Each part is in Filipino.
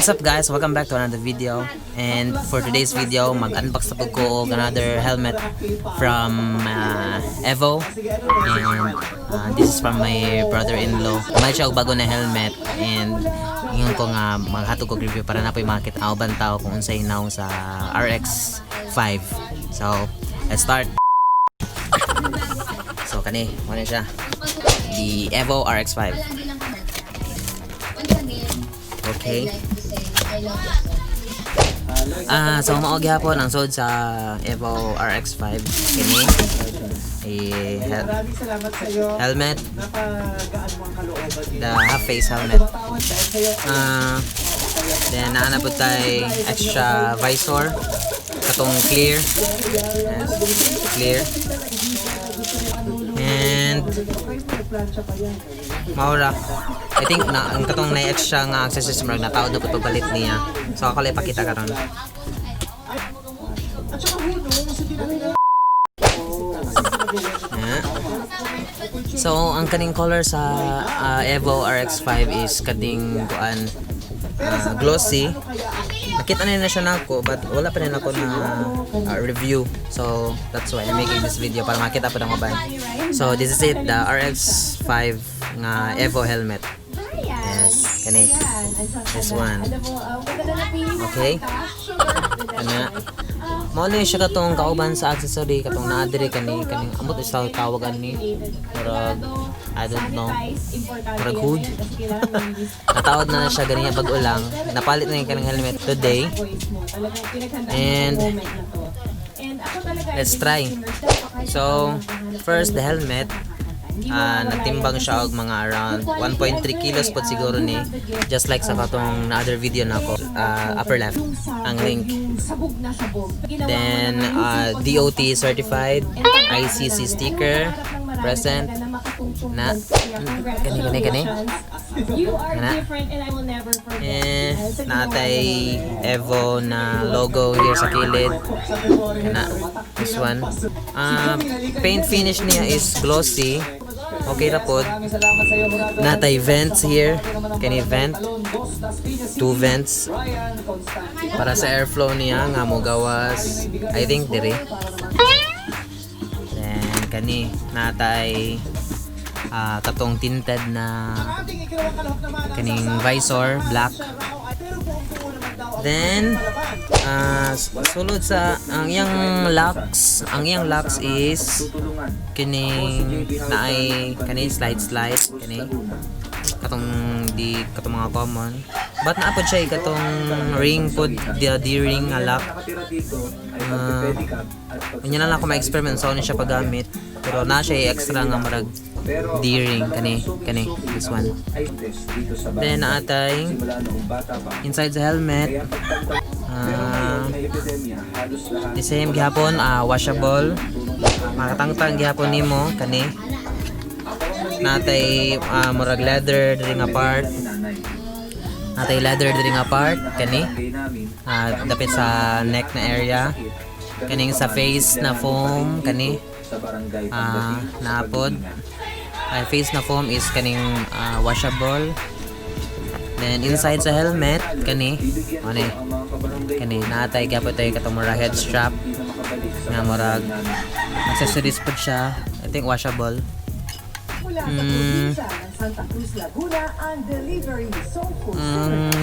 What's up guys? Welcome back to another video. And for today's video, mag-unbox na po ko og another helmet from EVO. And this is from my brother-in-law. May siya og bago na helmet and ngayon ko nga maghatog og review para na po makita ang uban tao kung unsay naong sa RX-5. So, let's start. So kani, ano siya? The EVO RX-5. Okay. So mao gyapon ang sod sa EVO RX-5 kini. Helmet. The half face helmet. Then naana po tay extra visor katong clear. Yes, clear. And maura I think na ang katong na extra nga accessories marag na tao dapat pabalit niya. So ako lang ipakita karon. So ang kaning color sa EVO RX-5 is kading kuan glossy. Nakita na siya nako but wala pa rin ako na review. So that's why I'm making this video para makita pa ng uban. So this is it, the RX-5 nga EVO helmet. Yes, kani. This one. Okay. Kana. Mao ni siya katong kauban sa accessory katong naa diri kaning ambot sa tawagan ni murag I don't know. Murag hood. Natawad na siya ganiya bag-o lang. Napalit na yung kaning helmet today. And let's try. So, first the helmet. Nagtimbang siya og mga around 1.3 kilos po siguro ni, just like sa katong other video na ako, upper left ang link. Then DOT certified, ICC sticker present na kani na natay EVO na logo here sa kilid kana. This one paint finish niya is glossy. Okay ra pod. Natay vents here. Kani vent. 2 vents para sa airflow niya nga mo gawas I think diri. Then kani natay katong tinted na kaning visor black. Then sulod sa ang iyang locks is kining naay kani slide kani katong mga common but naa pod siya katong ring pod the ring nga lock. Nya lang ako ma-experiment sa siya paggamit pero na siya extra nga marag D-ring kani this one. Then naatay inside the helmet the same gihapon washable makatangtang gihapon nimo kani. Natay murag leather diri nga part. Kani dapit sa neck na area kaning sa face na foam kani naapod. Face na foam is kaning washable. Then inside sa helmet kani natay gyapon tay katong murag head strap nga murag accessories pod siya. I think washable.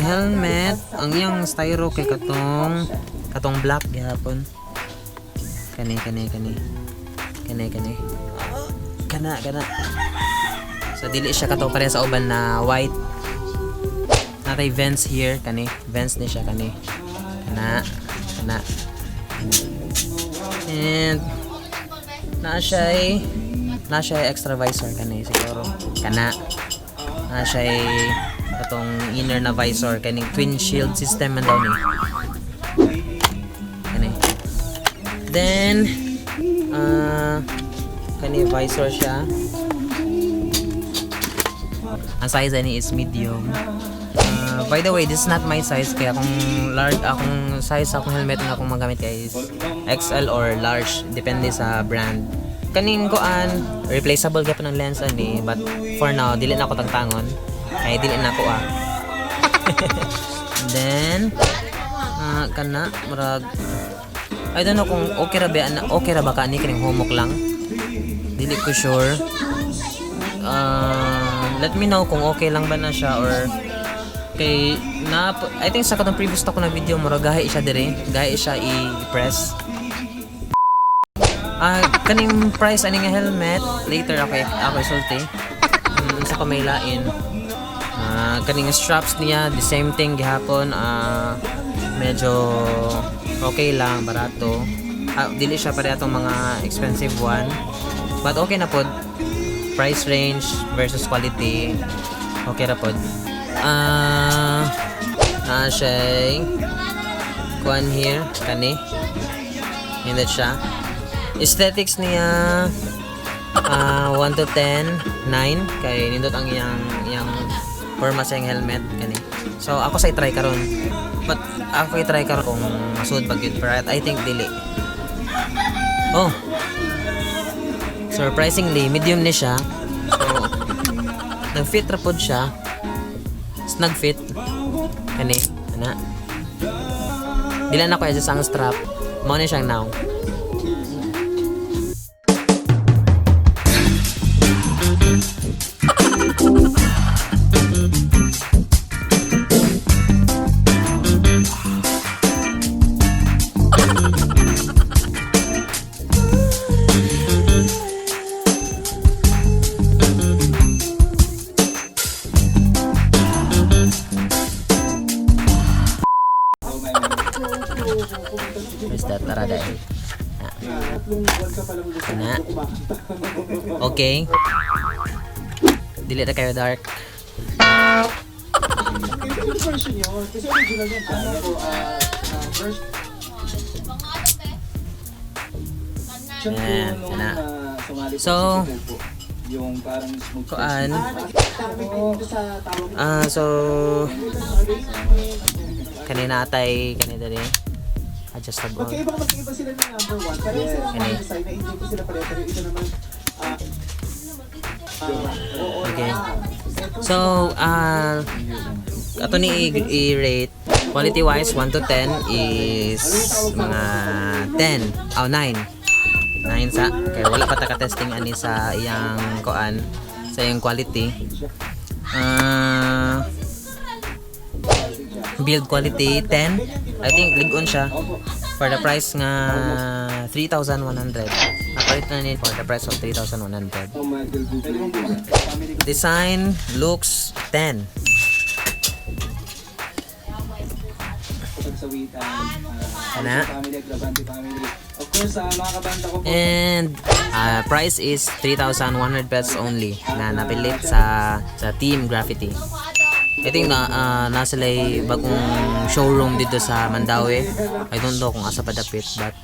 Helmet ang iyang styro kay katong black gyapon. Kani kana so dili siya kato pare sa uban na white. Natay vents here kani vents ni siya kani kana and na siya extra visor kani siguro kana na siya katong inner na visor kaning twin shield system man daw ni kani. Then kani visor siya. Ang size ani is medium. By the way, this is not my size kaya akong size akong helmet nga akong magamit kay is XL or large depende sa brand. Kaning kuan replaceable gyapon ang lens ani but for now dili na ako tangtangon kay dili na ako And then kana murag I don't know kung okay ra ba kani kining humok lang. Dili ko sure. Let me know kung okay lang ba na siya or kay na I think sa katong previous ko na video mura gahi siya dire, gahi siya i-press. Kaning price ani nga helmet later ako isulti. Sa pa may lain. Kaning straps niya the same thing gihapon, medyo okay lang, barato. Dili siya pare atong mga expensive one. But okay na pod. Price range versus quality. Okay ra pod. Siya kuan here kani. Hindi siya. Aesthetics niya 1 to 10, 9 kay nindot ang iyang forma sa iyang helmet kani. So ako sa i-try karon. But ako i-try karon kung masud pag yun, but I think dili. Oh. Surprisingly medium ni siya. So nag-fit ra pod siya. Snug fit kani ana. Dila na ko sa sang strap. Mao ni siyang now. Basta tara dahil. Na. Okay. Dili na kayo dark. Ayan, na. So, kuan. So kanina atay kanina dali. Adjustable. Magkaiba sila ng number 1. Parang sila ng design na hindi ko sila pareho pero ito naman okay. So, ato ni i-rate quality wise 1 to 10 is mga 10. 9. 9 sa kaya wala pa ta ka-testing ani sa iyang kuan sa iyang quality. Build quality 10. I think ligon siya for the price nga 3,100. Napalit na ni for the price of 3,100. Design looks 10. Ana. And price is 3,100 pesos only na napilit sa Team Graffiti. I think nasa lay bagong showroom dito sa Mandaue. I don't know kung asa pa dapit but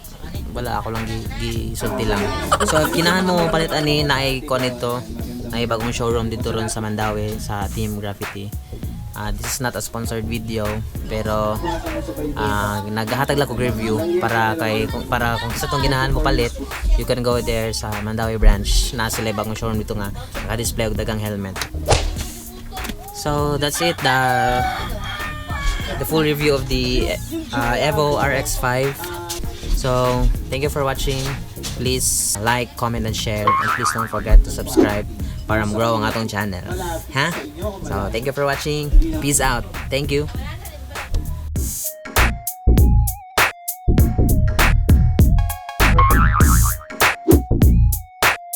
wala ako lang gisulti lang. So kinahan mo palit ani na ay nito ay bagong showroom dito ron sa Mandaue sa Team Graffiti. This is not a sponsored video pero naghahatag lang ko review para kung sa tong ginahan mo palit you can go there sa Mandaue branch. Nasa lay bagong showroom dito nga naka-display og dagang helmet. So that's it, the full review of the EVO RX-5. So thank you for watching. Please like, comment, and share, and please don't forget to subscribe para mag-grow ang atong channel. So thank you for watching. Peace out. Thank you.